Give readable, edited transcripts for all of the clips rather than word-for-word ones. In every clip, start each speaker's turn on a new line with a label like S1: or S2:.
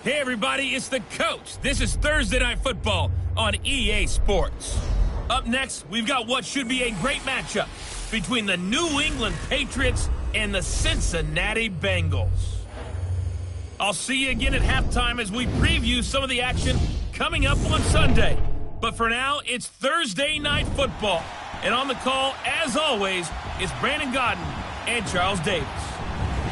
S1: Hey everybody, it's the coach. This is Thursday Night Football on EA Sports. Up next, we've got what should be a great matchup between the New England Patriots and the Cincinnati Bengals. I'll see you again at halftime as we preview some of the action coming up on Sunday. But for now, it's Thursday Night Football. And on the call, as always, is Brandon Godden and Charles Davis.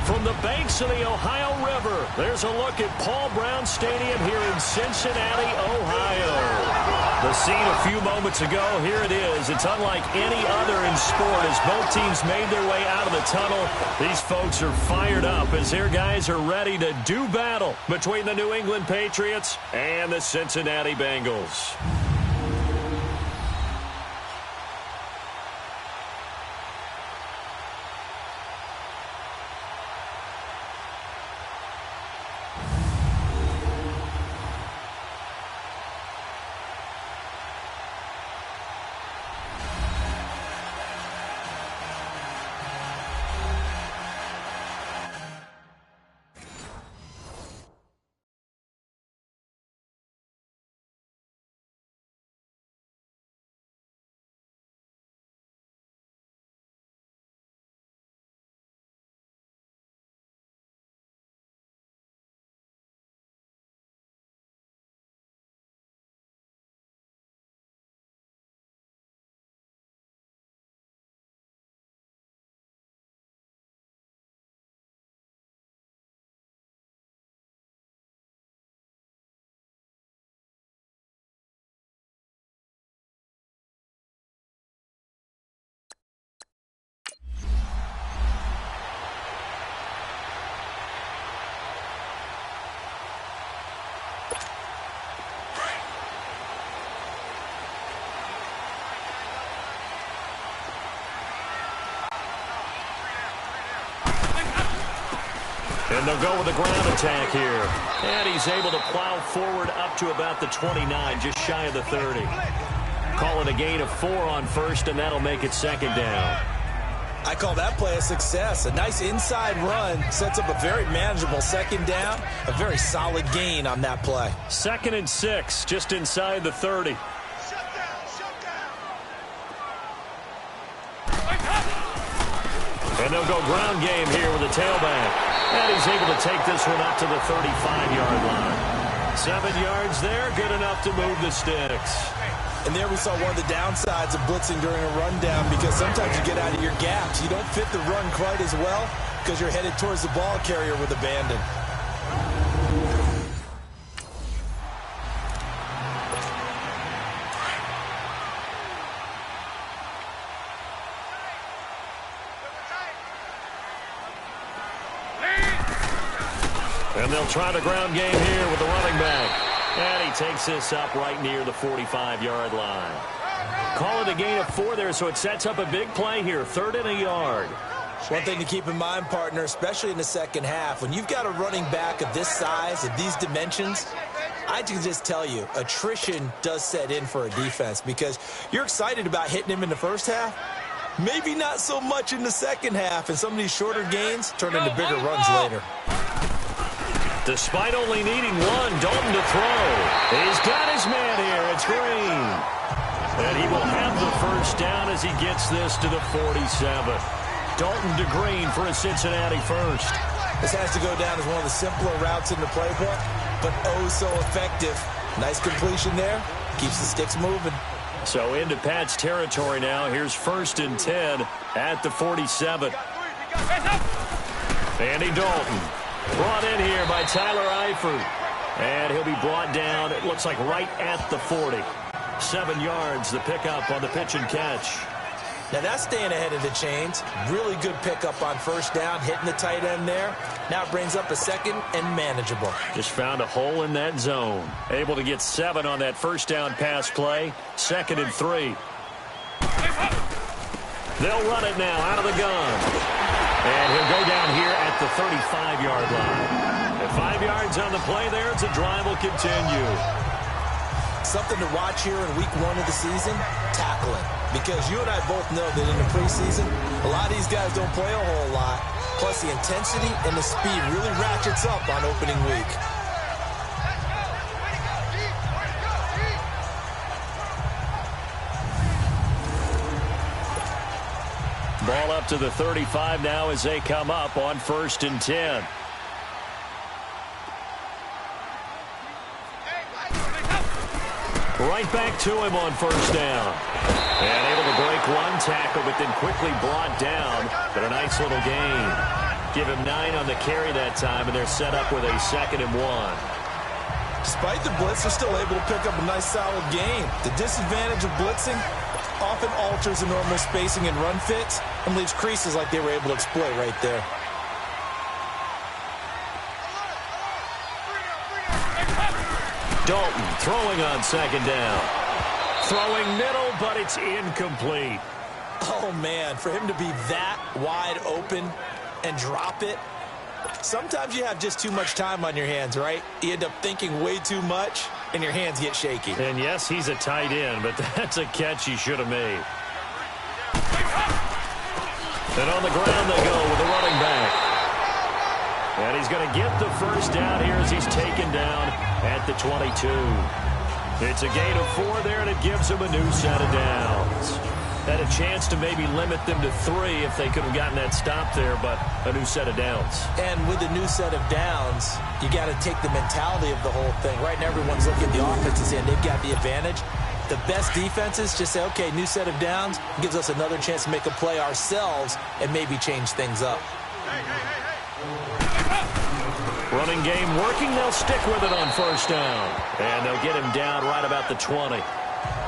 S2: From the banks of the Ohio River, there's a look at Paul Brown Stadium here in Cincinnati, Ohio. The scene a few moments ago, here it is. It's unlike any other in sport as both teams made their way out of the tunnel. These folks are fired up as their guys are ready to do battle between the New England Patriots and the Cincinnati Bengals. And they'll go with a ground attack here. And he's able to plow forward up to about the 29, just shy of the 30. Call it a gain of 4 on first, and that'll make it second down.
S3: I call that play a success. A nice inside run sets up a very manageable second down. A very solid gain on that play.
S2: 2nd and 6, just inside the 30. And they'll go ground game here with a tailback. And he's able to take this one up to the 35-yard line. 7 yards there, good enough to move the sticks.
S3: And there we saw one of the downsides of blitzing during a rundown, because sometimes you get out of your gaps. You don't fit the run quite as well because you're headed towards the ball carrier with abandon.
S2: And they'll try the ground game here with the running back. And he takes this up right near the 45-yard line. Call it a gain of 4 there, so it sets up a big play here, 3rd and a yard.
S3: One thing to keep in mind, partner, especially in the second half, when you've got a running back of this size, of these dimensions, I can just tell you, attrition does set in for a defense, because you're excited about hitting him in the first half. Maybe not so much in the second half, and some of these shorter gains turn into bigger runs later.
S2: Despite only needing 1, Dalton to throw. He's got his man here. It's Green. And he will have the first down as he gets this to the 47. Dalton to Green for a Cincinnati first.
S3: This has to go down as one of the simpler routes in the playbook, but oh so effective. Nice completion there. Keeps the sticks moving.
S2: So into Pat's territory now. Here's 1st and 10 at the 47. Andy Dalton. Brought in here by Tyler Eifert. And he'll be brought down, it looks like right at the 40. 7 yards, the pickup on the pitch and catch.
S3: Now that's staying ahead of the chains. Really good pickup on first down, hitting the tight end there. Now it brings up a 2nd and manageable.
S2: Just found a hole in that zone. Able to get 7 on that first down pass play. 2nd and 3. They'll run it now out of the gun. And he'll go down here at the 35-yard line. At 5 yards on the play there, it's a drive will continue.
S3: Something to watch here in week 1 of the season, tackling. Because you and I both know that in the preseason, a lot of these guys don't play a whole lot. Plus the intensity and the speed really ratchets up on opening week.
S2: to the 35 now as they come up on 1st and 10. Right back to him on 1st down. And able to break one tackle, but then quickly brought down. But a nice little gain. Give him 9 on the carry that time, and they're set up with a 2nd and 1.
S3: Despite the blitz, they're still able to pick up a nice, solid gain. The disadvantage of blitzing often alters the normal spacing and run fits and leaves creases like they were able to exploit right there.
S2: Dalton throwing on 2nd down. Throwing middle, but it's incomplete.
S3: Oh, man, for him to be that wide open and drop it, sometimes you have just too much time on your hands, right? You end up thinking way too much, and your hands get shaky.
S2: And, yes, he's a tight end, but that's a catch he should have made. And on the ground they go with the running back. And he's going to get the 1st down here as he's taken down at the 22. It's a gain of 4 there, and it gives him a new set of downs. Had a chance to maybe limit them to 3 if they could have gotten that stop there, but a new set of downs.
S3: And with a new set of downs, you got to take the mentality of the whole thing. Right now, everyone's looking at the offenses and they've got the advantage. The best defenses just say, okay, new set of downs, gives us another chance to make a play ourselves and maybe change things up.
S2: Running game working. They'll stick with it on 1st down. And they'll get him down right about the 20.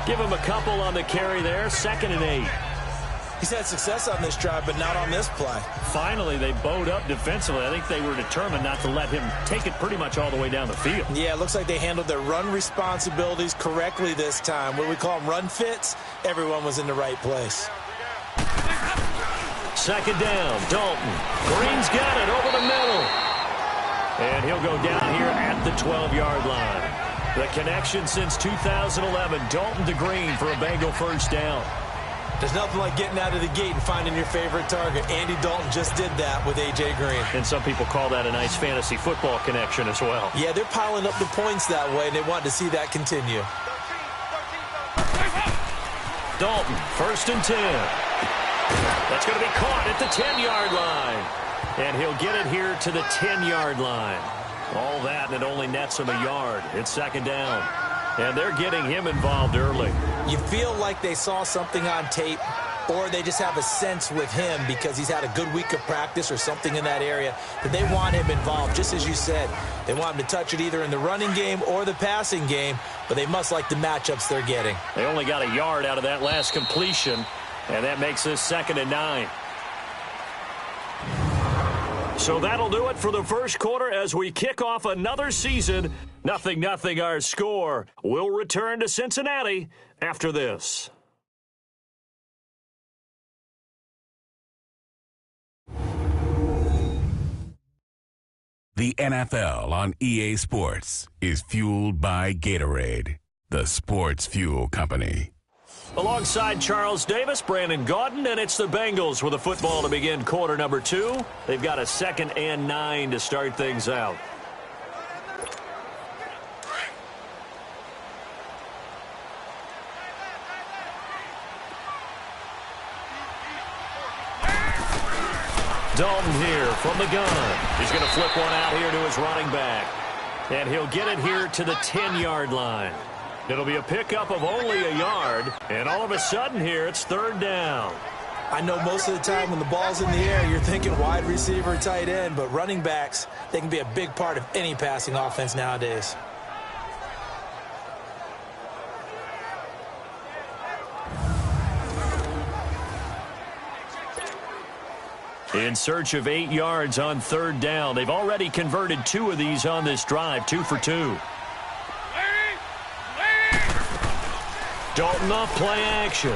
S2: Give him a couple on the carry there. 2nd and 8.
S3: He's had success on this drive, but not on this play.
S2: Finally, they bowed up defensively. I think they were determined not to let him take it pretty much all the way down the field.
S3: Yeah, it looks like they handled their run responsibilities correctly this time. What we call them run fits, everyone was in the right place.
S2: 2nd down, Dalton. Green's got it over the middle. And he'll go down here at the 12-yard line. The connection since 2011, Dalton to Green for a Bengal 1st down.
S3: There's nothing like getting out of the gate and finding your favorite target. Andy Dalton just did that with A.J. Green.
S2: And some people call that a nice fantasy football connection as well.
S3: Yeah, they're piling up the points that way, and they want to see that continue.
S2: Dalton, 1st and 10. That's going to be caught at the 10-yard line. And he'll get it here to the 10-yard line. All that, and it only nets him a yard. It's 2nd down. And they're getting him involved early.
S3: You feel like they saw something on tape, or they just have a sense with him because he's had a good week of practice or something in that area that they want him involved. Just as you said, they want him to touch it either in the running game or the passing game, but they must like the matchups they're getting.
S2: They only got a yard out of that last completion, and that makes this 2nd and 9. So that'll do it for the 1st quarter as we kick off another season. 0-0 our score. We'll return to Cincinnati after this.
S4: The NFL on EA Sports is fueled by Gatorade, the sports fuel company.
S2: Alongside Charles Davis, Brandon Gaudin, and it's the Bengals with the football to begin quarter number 2. They've got a 2nd and 9 to start things out. Dalton here from the gun. He's going to flip one out here to his running back. And he'll get it here to the 10-yard line. It'll be a pickup of only a yard, and all of a sudden here, it's 3rd down.
S3: I know most of the time when the ball's in the air, you're thinking wide receiver, tight end, but running backs, they can be a big part of any passing offense nowadays.
S2: In search of 8 yards on 3rd down. They've already converted 2 of these on this drive, 2 for 2. Dalton off play action.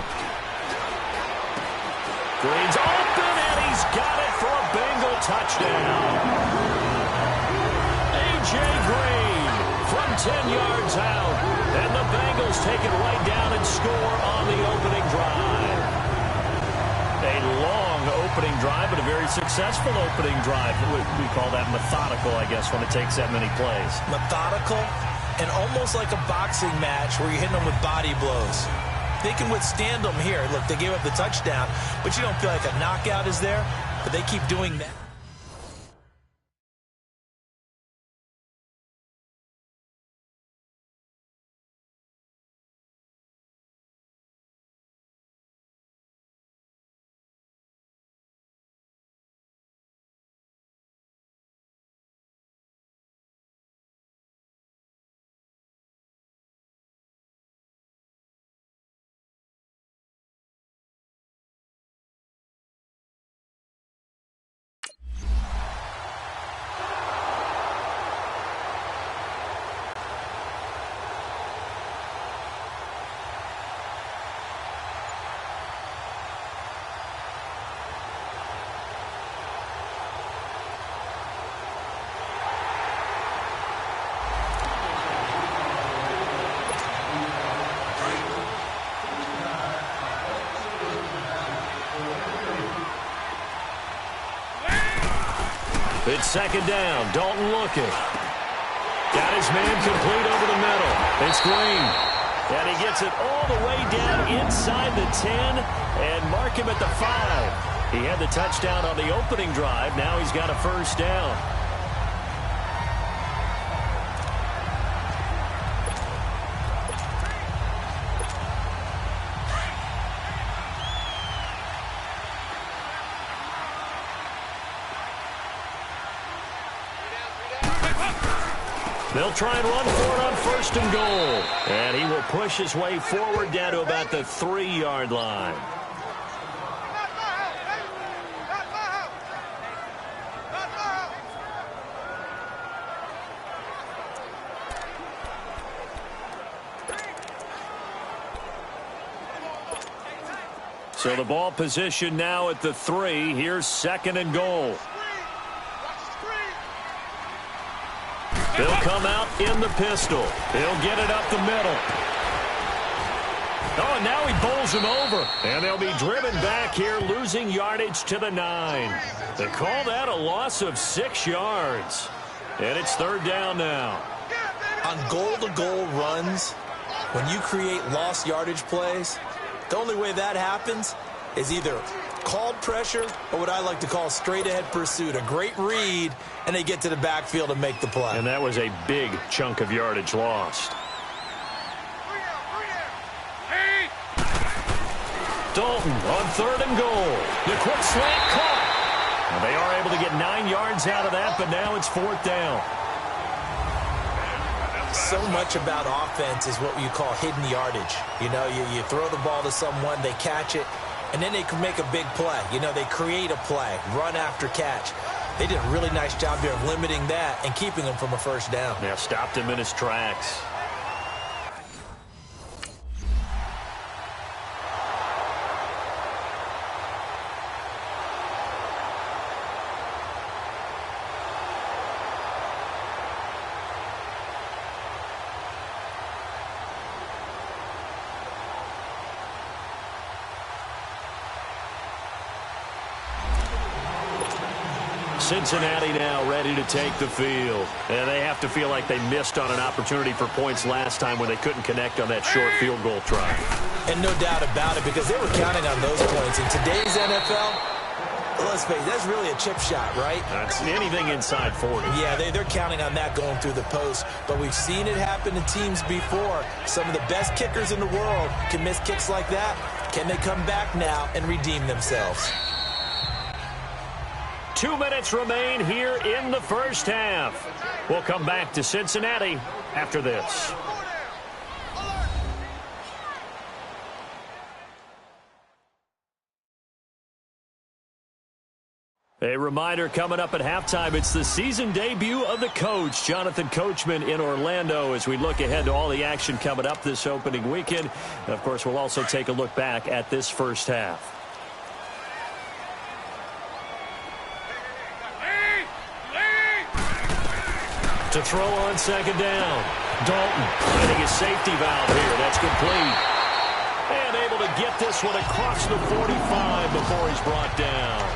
S2: Green's open, and he's got it for a Bengal touchdown. A.J. Green from 10 yards out. And the Bengals take it right down and score on the opening drive. A long opening drive, but a very successful opening drive. We call that methodical, I guess, when it takes that many plays.
S3: Methodical? And almost like a boxing match where you're hitting them with body blows. they can withstand them here. Look, they gave up the touchdown, but you don't feel like a knockout is there. But they keep doing that.
S2: It's second down. Dalton looking. Got his man complete over the middle. It's Green. And he gets it all the way down inside the 10 and mark him at the 5. He had the touchdown on the opening drive. Now he's got a first down. They'll try and run for it on first and goal. And he will push his way forward down to about the 3-yard line. So the ball position now at the 3. Here's second and goal. He'll come out in the pistol. He'll get it up the middle. Oh, and now he bowls him over. And they'll be driven back here, losing yardage to the 9. They call that a loss of 6 yards. And it's third down now.
S3: On goal-to-goal runs, when you create lost yardage plays, the only way that happens is either called pressure or what I like to call straight-ahead pursuit. A great read, and they get to the backfield and make the play.
S2: And that was a big chunk of yardage lost. Dalton on third and goal. The quick slant caught. Well, they are able to get 9 yards out of that, but now it's fourth down.
S3: So much about offense is what you call hidden yardage. You know, you throw the ball to someone, they catch it, and then they can make a big play. You know, they create a play, run after catch. They did a really nice job there of limiting that and keeping him from a first down.
S2: Yeah, stopped him in his tracks. Cincinnati now ready to take the field. And they have to feel like they missed on an opportunity for points last time when they couldn't connect on that short field goal try.
S3: And no doubt about it, because they were counting on those points. In today's NFL, let's face it, that's really a chip shot, right?
S2: That's anything inside 40.
S3: Yeah, they're counting on that going through the post. But we've seen it happen to teams before. Some of the best kickers in the world can miss kicks like that. Can they come back now and redeem themselves?
S2: 2 minutes remain here in the first half. We'll come back to Cincinnati after this. A reminder coming up at halftime, it's the season debut of the coach, Jonathan Coachman in Orlando, as we look ahead to all the action coming up this opening weekend. And of course, we'll also take a look back at this first half. To throw on second down. Dalton finding his safety valve here. That's complete. And able to get this one across the 45 before he's brought down.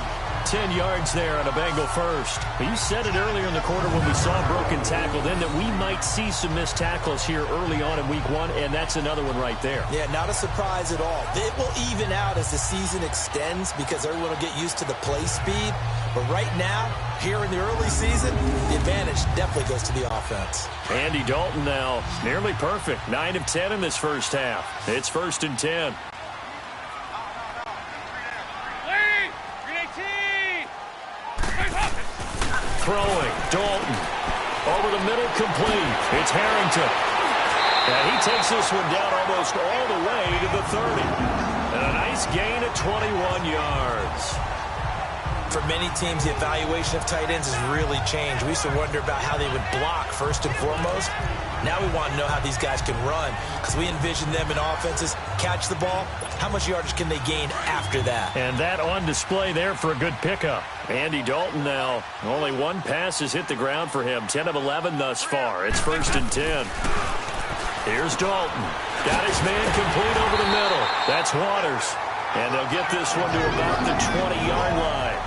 S2: 10 yards there on a Bengal first. But you said it earlier in the quarter when we saw a broken tackle then that we might see some missed tackles here early on in week 1, and that's another one right there.
S3: Yeah, not a surprise at all. It will even out as the season extends because everyone will get used to the play speed. But right now, here in the early season, the advantage definitely goes to the offense.
S2: Andy Dalton now nearly perfect. 9 of 10 in this first half. It's 1st and 10. Throwing, Dalton. Over the middle, complete. It's Harrington. And he takes this one down almost all the way to the 30. And a nice gain of 21 yards.
S3: For many teams, the evaluation of tight ends has really changed. We used to wonder about how they would block first and foremost. Now we want to know how these guys can run because we envision them in offenses, catch the ball, how much yardage can they gain after that?
S2: And that on display there for a good pickup. Andy Dalton now, only one pass has hit the ground for him. 10 of 11 thus far. It's 1st and 10. Here's Dalton. Got his man complete over the middle. That's Waters. And they'll get this one to about the 20-yard line.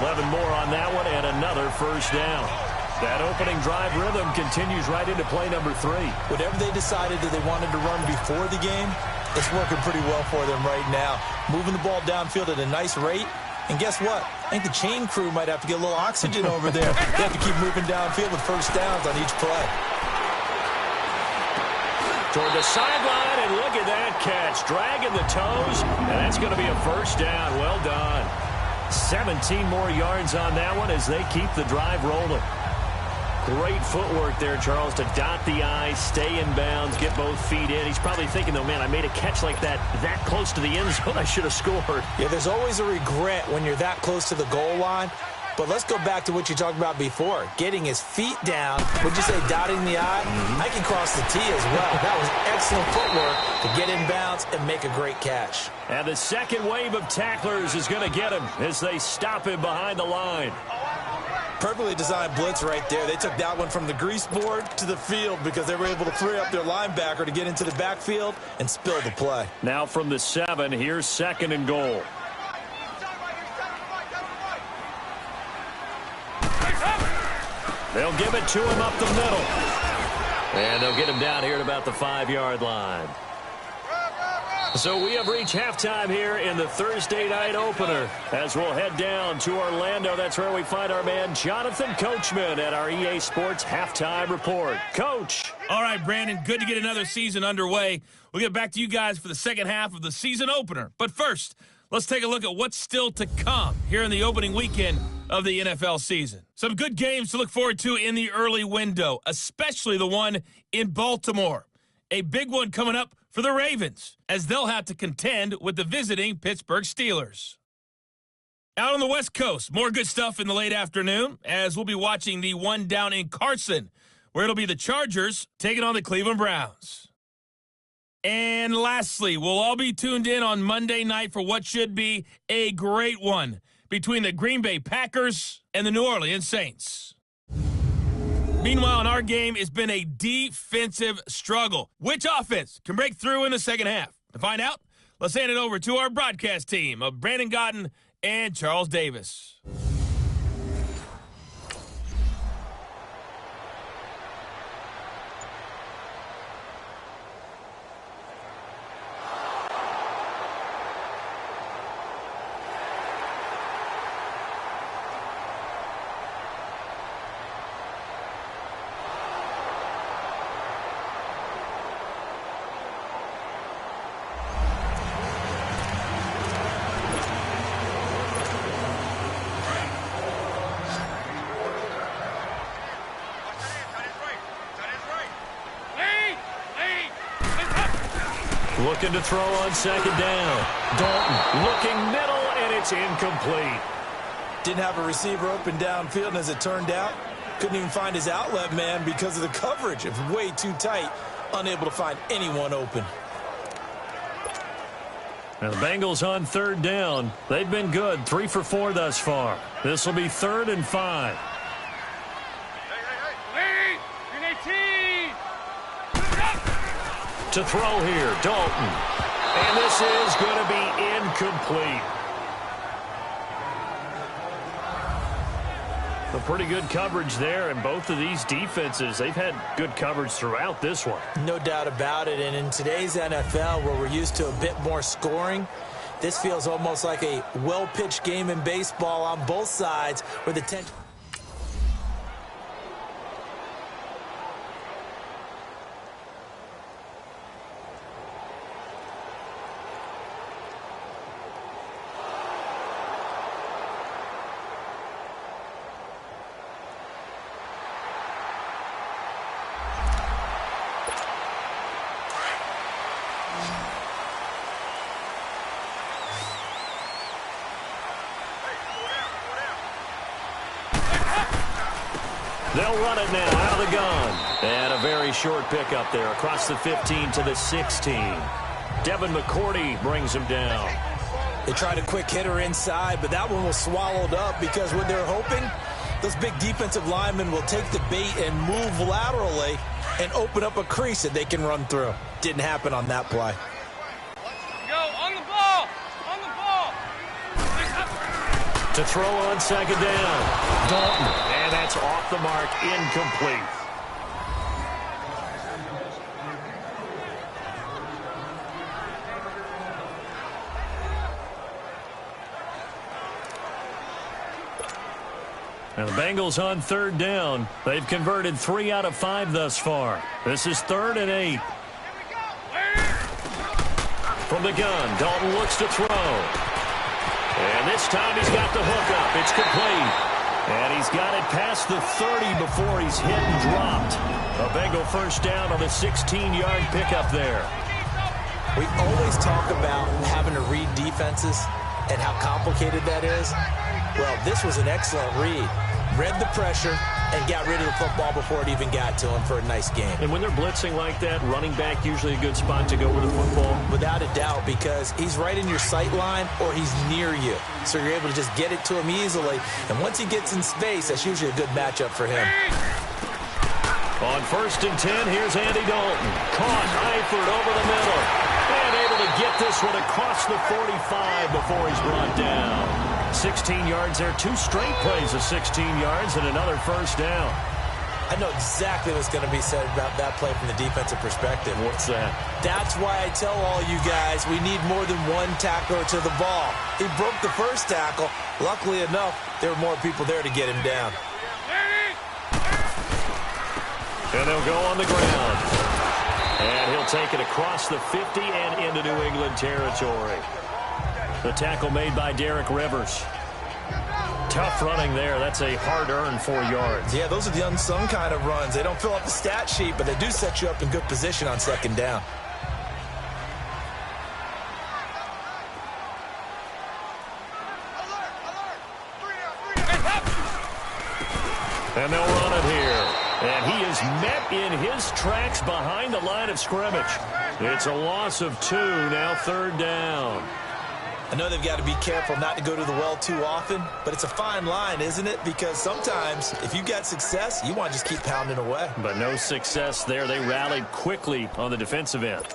S2: 11 more on that one and another first down. That opening drive rhythm continues right into play number 3.
S3: Whatever they decided that they wanted to run before the game, it's working pretty well for them right now. Moving the ball downfield at a nice rate. And guess what? I think the chain crew might have to get a little oxygen over there. They have to keep moving downfield with first downs on each play.
S2: Toward the sideline, and look at that catch. Dragging the toes, and that's going to be a first down. Well done. 17 more yards on that one as they keep the drive rolling. Great footwork there, Charles, to dot the I, stay in bounds, get both feet in. He's probably thinking, though, man, I made a catch like that close to the end zone. I should have scored.
S3: Yeah, there's always a regret when you're that close to the goal line. But let's go back to what you talked about before. Getting his feet down. Would you say dotting the I? I can cross the T as well. That was excellent footwork to get in bounds and make a great catch.
S2: And the second wave of tacklers is going to get him as they stop him behind the line.
S3: Perfectly designed blitz right there. They took that one from the grease board to the field because they were able to free up their linebacker to get into the backfield and spill the play.
S2: Now from the 7, here's 2nd and goal. They'll give it to him up the middle. And they'll get him down here at about the 5-yard line. So we have reached halftime here in the Thursday night opener as we'll head down to Orlando. That's where we find our man Jonathan Coachman at our EA Sports Halftime Report. Coach.
S1: All right, Brandon, good to get another season underway. We'll get back to you guys for the second half of the season opener. But first, let's take a look at what's still to come here in the opening weekend of the NFL season. Some good games to look forward to in the early window, especially the one in Baltimore. A big one coming up for the Ravens, as they'll have to contend with the visiting Pittsburgh Steelers. Out on the West Coast, more good stuff in the late afternoon, as we'll be watching the one down in Carson, where it'll be the Chargers taking on the Cleveland Browns. And lastly, we'll all be tuned in on Monday night for what should be a great one between the Green Bay Packers and the New Orleans Saints. Meanwhile, in our game, it's been a defensive struggle. Which offense can break through in the second half? To find out, let's hand it over to our broadcast team of Brandon Godden and Charles Davis.
S2: Looking to throw on second down. Dalton looking middle, and it's incomplete.
S3: Didn't have a receiver open downfield, and as it turned out, couldn't even find his outlet man because of the coverage. It was way too tight, unable to find anyone open.
S2: Now the Bengals on third down. They've been good, 3 for 4 thus far. This will be 3rd and 5. To throw here, Dalton. And this is going to be incomplete. A pretty good coverage there, and both of these defenses, they've had good coverage throughout this one.
S3: No doubt about it, and in today's NFL, where we're used to a bit more scoring, this feels almost like a well-pitched game in baseball on both sides where the tension...
S2: They'll run it now out of the gun. And a very short pickup there across the 15 to the 16. Devin McCourty brings him down.
S3: They tried a quick hitter inside, but that one was swallowed up because what they're hoping, those big defensive linemen will take the bait and move laterally and open up a crease that they can run through. Didn't happen on that play.
S5: Go, on the ball! On the ball!
S2: To throw on second down. Dalton. And that's off the mark, incomplete. And the Bengals on third down. They've converted 3 out of 5 thus far. This is 3rd and 8. From the gun, Dalton looks to throw. And this time he's got the hook up. It's complete. And he's got it past the 30 before he's hit and dropped. A Bengal first down on the 16-yard pickup there.
S3: We always talk about having to read defenses and how complicated that is. Well, this was an excellent read. Read the pressure and got rid of the football before it even got to him for a nice game.
S2: And when they're blitzing like that, running back usually a good spot to go with the football?
S3: Without a doubt, because he's right in your sight line or he's near you. So you're able to just get it to him easily. And once he gets in space, that's usually a good matchup for him.
S2: On 1st and 10, here's Andy Dalton. Caught Eifert over the middle. And able to get this one across the 45 before he's brought down. 16 yards there. 2 straight plays of 16 yards and another first down.
S3: I know exactly what's going to be said about that play from the defensive perspective.
S2: What's that?
S3: That's why I tell all you guys we need more than one tackler to the ball. He broke the first tackle. Luckily enough, there were more people there to get him down.
S2: And they'll go on the ground. And he'll take it across the 50 and into New England territory. The tackle made by Derek Rivers. Tough running there. That's a hard-earned 4 yards.
S3: Yeah, those are the unsung kind of runs. They don't fill up the stat sheet, but they do set you up in good position on second down.
S2: And they'll run it here. And he is met in his tracks behind the line of scrimmage. It's a loss of 2, now 3rd down.
S3: I know they've got to be careful not to go to the well too often, but it's a fine line, isn't it? Because sometimes, if you've got success, you want to just keep pounding away.
S2: But no success there. They rallied quickly on the defensive end.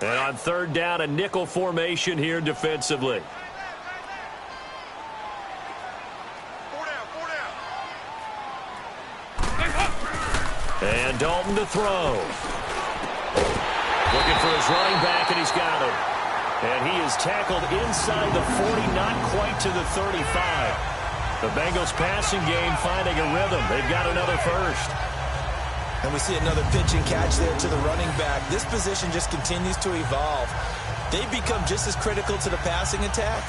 S2: And on 3rd down, a nickel formation here defensively. And Dalton to throw. Looking for his running back, and he's got him. And he is tackled inside the 40, not quite to the 35. The Bengals passing game finding a rhythm. They've got another first.
S3: And we see another pitch and catch there to the running back. This position just continues to evolve. They become just as critical to the passing attack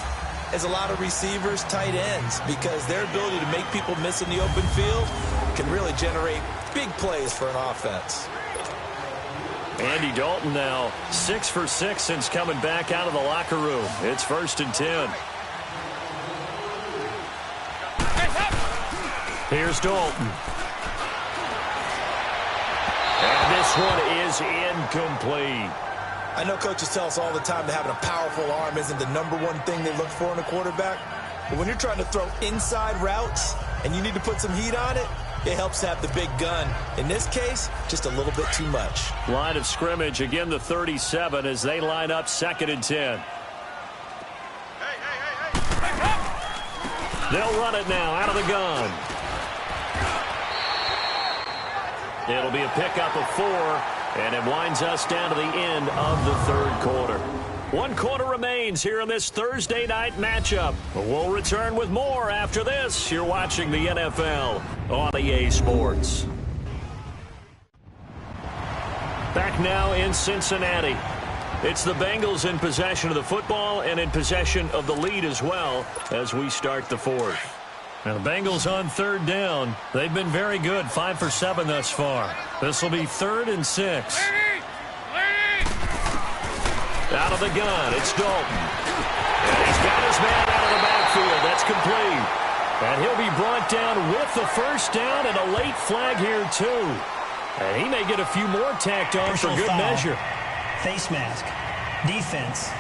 S3: as a lot of receivers, tight ends, because their ability to make people miss in the open field can really generate big plays for an offense.
S2: Andy Dalton now 6 for 6 since coming back out of the locker room. It's 1st and 10. Here's Dalton. And this one is incomplete.
S3: I know coaches tell us all the time that having a powerful arm isn't the #1 thing they look for in a quarterback. But when you're trying to throw inside routes and you need to put some heat on it, it helps to have the big gun. In this case, just a little bit too much.
S2: Line of scrimmage, again the 37 as they line up 2nd and 10. They'll run it now out of the gun. It'll be a pickup of 4, and it winds us down to the end of the third quarter. 1 quarter remains here in this Thursday night matchup. We'll return with more after this. You're watching the NFL on EA Sports. Back now in Cincinnati. It's the Bengals in possession of the football and in possession of the lead as well as we start the fourth. Now the Bengals on third down. They've been very good, 5 for 7 thus far. This will be 3rd and 6. Out of the gun, it's Dalton. And he's got his man out of the backfield. That's complete. And he'll be brought down with the first down and a late flag here too. And he may get a few more tacked on for good measure.
S6: Face mask. Defense.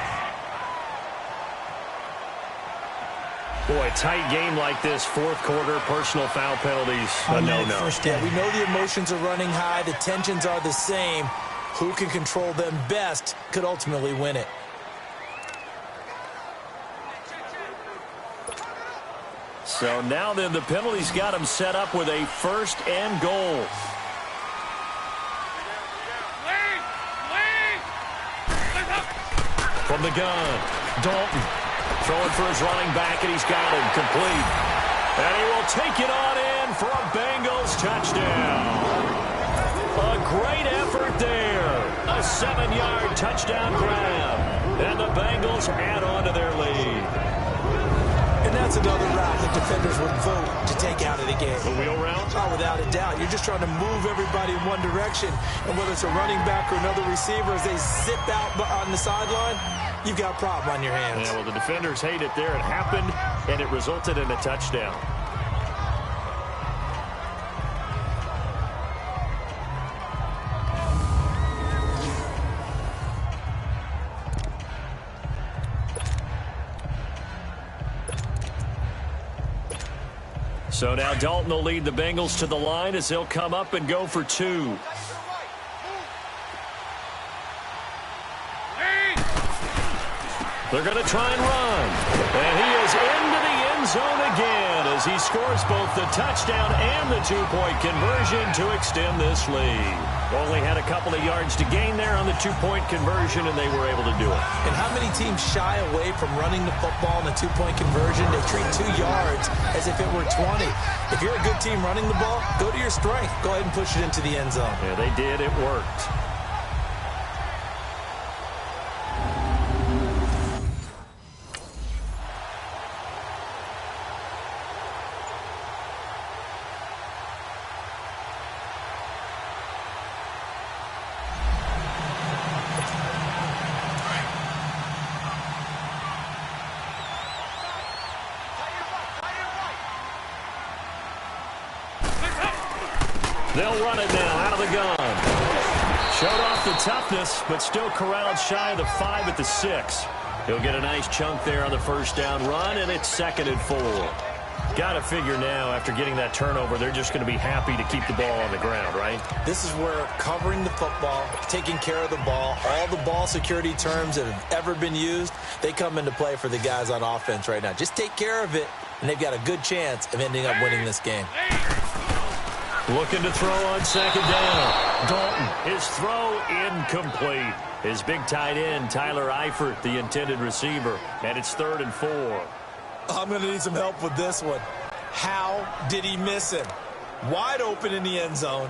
S2: Boy, tight game like this, fourth quarter, personal foul penalties. No.
S3: Yeah, we know the emotions are running high. The tensions are the same. Who can control them best could ultimately win it.
S2: So now then, the penalties got him set up with a 1st and goal. From the gun, Dalton. Throwing for his running back, and he's got him complete. And he will take it on in for a Bengals touchdown. A great effort there. A 7-yard touchdown grab. And the Bengals add on to their lead.
S3: And that's another route that defenders would vote to take out of the game.
S2: The wheel route?
S3: Oh, without a doubt. You're just trying to move everybody in one direction. And whether it's a running back or another receiver, as they zip out on the sideline, you've got a problem on your hands.
S2: Yeah, well, the defenders hate it there. It happened, and it resulted in a touchdown. So now Dalton will lead the Bengals to the line as they'll come up and go for 2. They're going to try and run. And he is into the end zone again as he scores both the touchdown and the 2-point conversion to extend this lead. Only had a couple of yards to gain there on the 2-point conversion, and they were able to do it.
S3: And how many teams shy away from running the football in a 2-point conversion? They treat 2 yards as if it were 20. If you're a good team running the ball, go to your strength. Go ahead and push it into the end zone.
S2: Yeah, they did. It worked. They'll run it now out of the gun. Showed off the toughness, but still corralled shy of the 5 at the 6. He'll get a nice chunk there on the first down run, and it's 2nd and 4. Got to figure now, after getting that turnover, they're just going to be happy to keep the ball on the ground, right?
S3: This is where covering the football, taking care of the ball, all the ball security terms that have ever been used, they come into play for the guys on offense right now. Just take care of it, and they've got a good chance of ending up winning this game.
S2: Looking to throw on 2nd down. Dalton, his throw incomplete. His big tight end, Tyler Eifert, the intended receiver. And it's 3rd and 4.
S3: I'm going to need some help with this one. How did he miss him? Wide open in the end zone.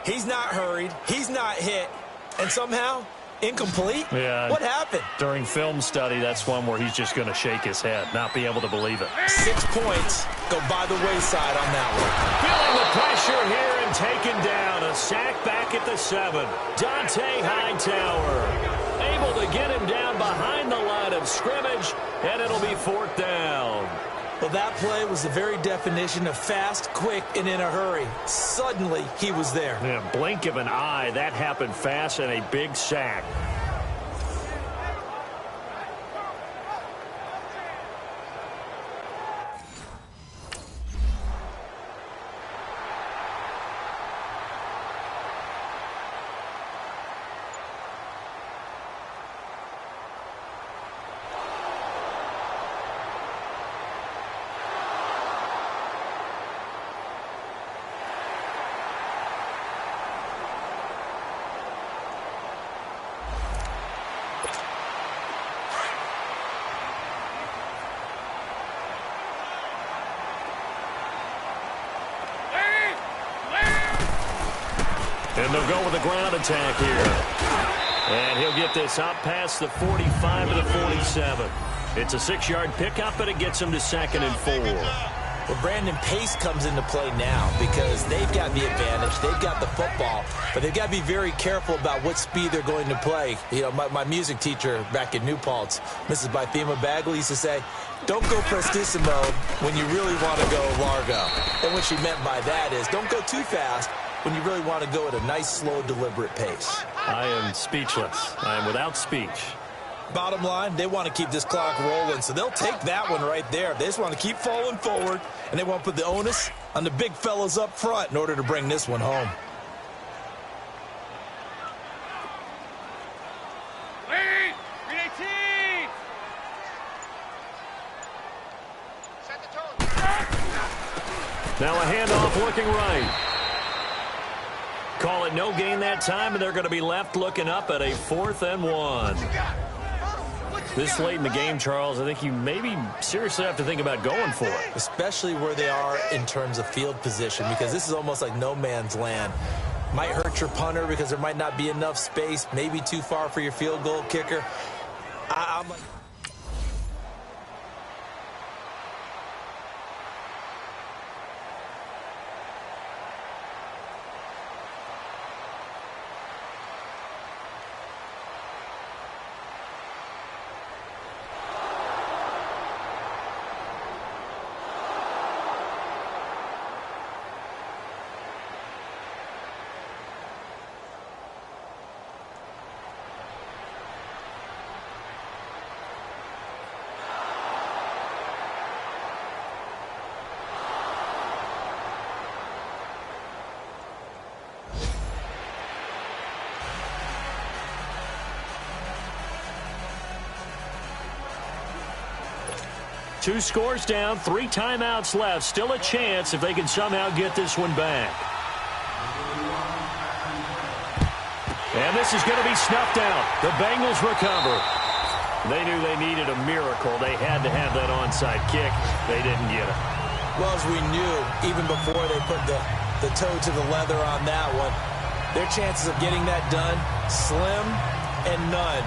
S3: He's not hurried. He's not hit. And somehow, incomplete?
S2: Yeah.
S3: What happened?
S2: During film study, that's one where he's just going to shake his head, not be able to believe it.
S3: 6 points go by the wayside on that one.
S2: Feeling the pressure here and taken down. A sack back at the 7. Dante Hightower able to get him down behind the line of scrimmage, and it'll be 4th down.
S3: Well, that play was the very definition of fast, quick, and in a hurry. Suddenly, he was there.
S2: Yeah, blink of an eye, that happened fast, and a big sack. And they'll go with a ground attack here. And he'll get this out past the 45 to the 47. It's a 6-yard pickup, and it gets him to 2nd and 4.
S3: Well, Brandon, pace comes into play now because they've got the advantage. They've got the football, but they've got to be very careful about what speed they're going to play. You know, my music teacher back in New Paltz, Mrs. Bythema Bagley, used to say, don't go prestissimo when you really want to go largo. And what she meant by that is don't go too fast when you really want to go at a nice, slow, deliberate pace.
S2: I am speechless. I am without speech.
S3: Bottom line, they want to keep this clock rolling, so they'll take that one right there. They just want to keep falling forward, and they want to put the onus on the big fellas up front in order to bring this one home.
S5: Lead! Green 18! Set the tone.
S2: Now a handoff looking right. Call it no gain that time, and they're going to be left looking up at a 4th and 1. This late in the game, Charles, I think you maybe seriously have to think about going for it.
S3: Especially where they are in terms of field position, because this is almost like no man's land. Might hurt your punter because there might not be enough space, maybe too far for your field goal kicker. I'm like...
S2: Two scores down, 3 timeouts left. Still a chance if they can somehow get this one back. And this is going to be snuffed out. The Bengals recover. They knew they needed a miracle. They had to have that onside kick. They didn't get it.
S3: Well, as we knew, even before they put the toe to the leather on that one, their chances of getting that done, slim and none.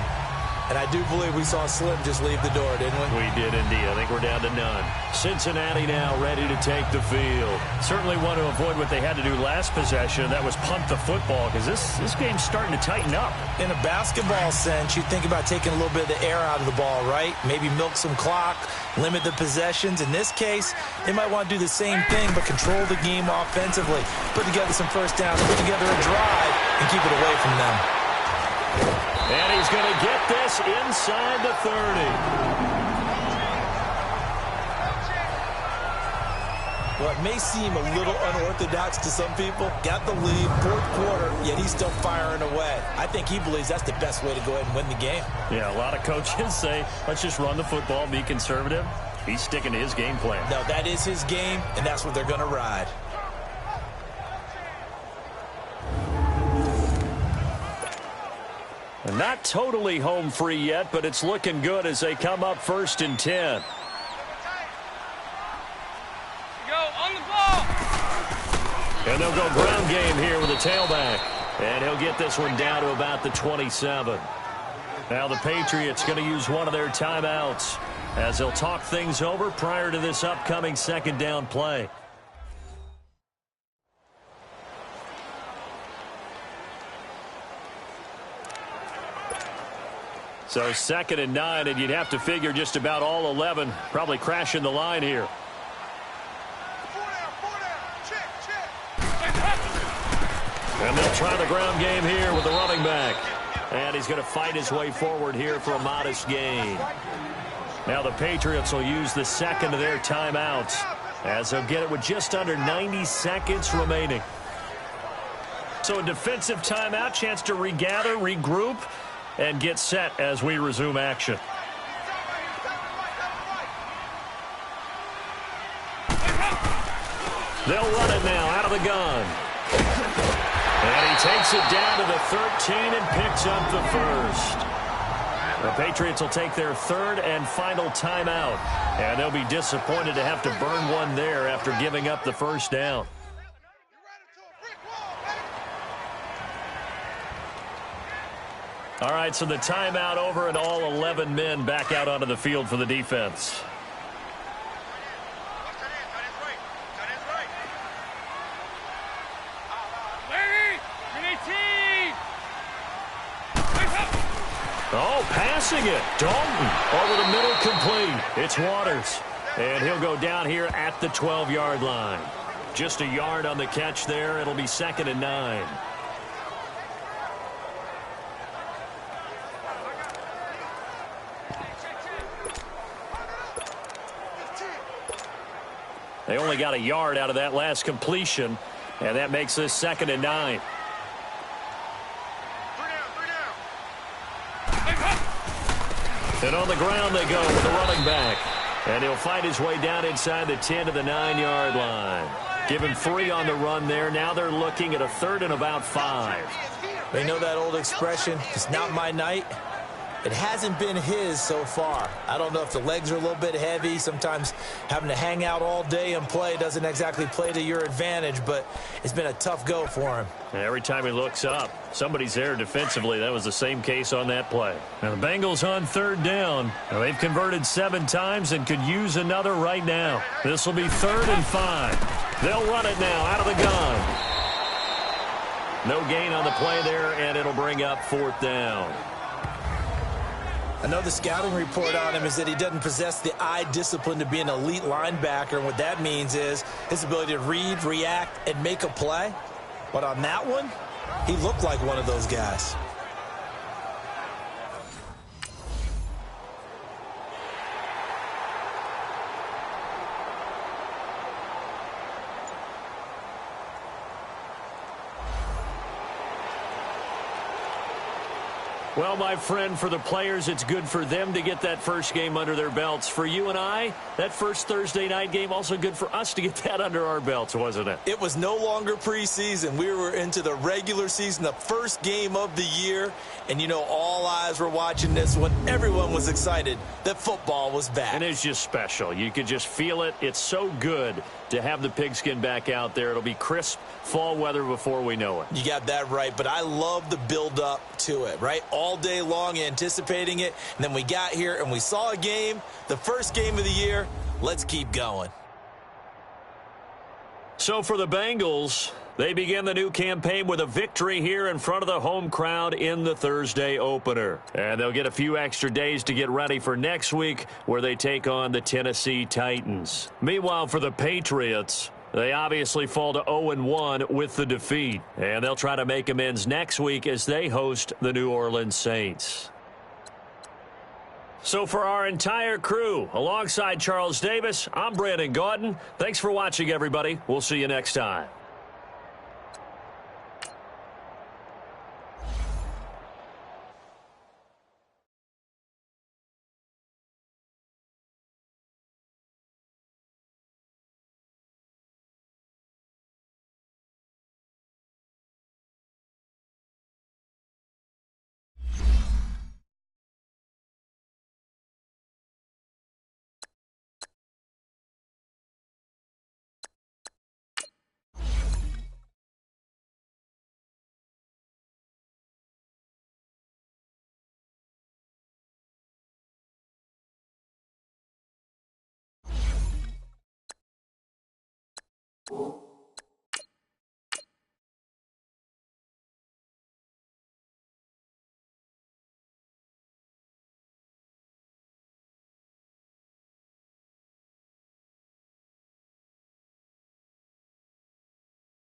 S3: And I do believe we saw Slim just leave the door, didn't we?
S2: We did indeed. I think we're down to none. Cincinnati now ready to take the field. Certainly want to avoid what they had to do last possession. That was punt the football, because this game's starting to tighten up.
S3: In a basketball sense, you think about taking a little bit of the air out of the ball, right? Maybe milk some clock, limit the possessions. In this case, they might want to do the same thing, but control the game offensively. Put together some first downs, put together a drive, and keep it away from them.
S2: And he's going to get this inside the 30.
S3: Well, it may seem a little unorthodox to some people. Got the lead, 4th quarter, yet he's still firing away. I think he believes that's the best way to go ahead and win the game.
S2: Yeah, a lot of coaches say, let's just run the football, be conservative. He's sticking to his game plan.
S3: No, that is his game, and that's what they're going to ride.
S2: Not totally home free yet, but it's looking good as they come up 1st and 10.
S5: Go on the ball.
S2: And they'll go ground game here with a tailback. And he'll get this one down to about the 27. Now the Patriots going to use one of their timeouts as they'll talk things over prior to this upcoming 2nd down play. So 2nd and 9, and you'd have to figure just about all 11 probably crashing the line here. And they'll try the ground game here with the running back. And he's going to fight his way forward here for a modest gain. Now the Patriots will use the 2nd of their timeouts as they'll get it with just under 90 seconds remaining. So a defensive timeout, chance to regather, regroup, and get set as we resume action. They'll run it now out of the gun. And he takes it down to the 13 and picks up the 1st. The Patriots will take their 3rd and final timeout. And they'll be disappointed to have to burn one there after giving up the 1st down. All right, so the timeout over and all 11 men back out onto the field for the defense. Oh, passing it. Dalton over the middle, complete. It's Waters. And he'll go down here at the 12-yard line. Just a yard on the catch there. It'll be 2nd and 9. They only got a yard out of that last completion, and that makes this 2nd and 9. And on the ground they go with the running back. And he'll find his way down inside the 10 to the 9-yard line. Give him 3 on the run there. Now they're looking at a 3rd and about 5.
S3: They know that old expression, it's not my night. It hasn't been his so far. I don't know if the legs are a little bit heavy. Sometimes having to hang out all day and play doesn't exactly play to your advantage, but it's been a tough go for him.
S2: And every time he looks up, somebody's there defensively. That was the same case on that play. Now the Bengals on 3rd down. Now they've converted 7 times and could use another right now. This will be 3rd and 5. They'll run it now out of the gun. No gain on the play there, and it'll bring up 4th down.
S3: I know the scouting report on him is that he doesn't possess the eye discipline to be an elite linebacker. And what that means is his ability to read, react, and make a play. But on that one, he looked like one of those guys.
S2: Well, my friend, for the players, it's good for them to get that first game under their belts. For you and I, that first Thursday night game, also good for us to get that under our belts, wasn't it?
S3: It was no longer preseason. We were into the regular season, the first game of the year. And, you know, all eyes were watching this when everyone was excited that football was back.
S2: And it's just special. You could just feel it. It's so good to have the pigskin back out there. It'll be crisp fall weather before we know it.
S3: You got that right, but I love the build-up to it, right? All day long anticipating it, and then we got here and we saw a game, the first game of the year. Let's keep going.
S2: So for the Bengals, they begin the new campaign with a victory here in front of the home crowd in the Thursday opener. And they'll get a few extra days to get ready for next week where they take on the Tennessee Titans. Meanwhile, for the Patriots, they obviously fall to 0-1 with the defeat. And they'll try to make amends next week as they host the New Orleans Saints. So for our entire crew, alongside Charles Davis, I'm Brandon Gaudin. Thanks for watching, everybody. We'll see you next time.
S7: Oh.